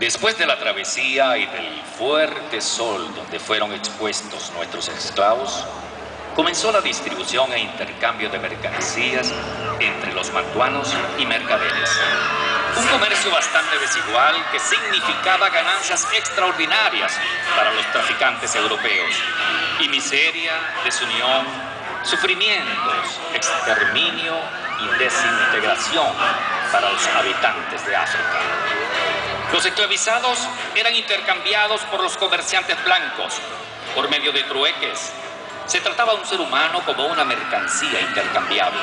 Después de la travesía y del fuerte sol donde fueron expuestos nuestros esclavos, comenzó la distribución e intercambio de mercancías entre los mantuanos y mercaderes. Un comercio bastante desigual que significaba ganancias extraordinarias para los traficantes europeos y miseria, desunión, sufrimientos, exterminio y desintegración para los habitantes de África. Los esclavizados eran intercambiados por los comerciantes blancos por medio de trueques. Se trataba de un ser humano como una mercancía intercambiable,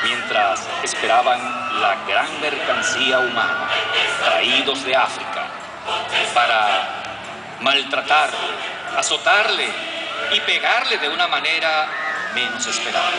mientras esperaban la gran mercancía humana, traídos de África, para maltratarle, azotarle y pegarle de una manera menos esperada.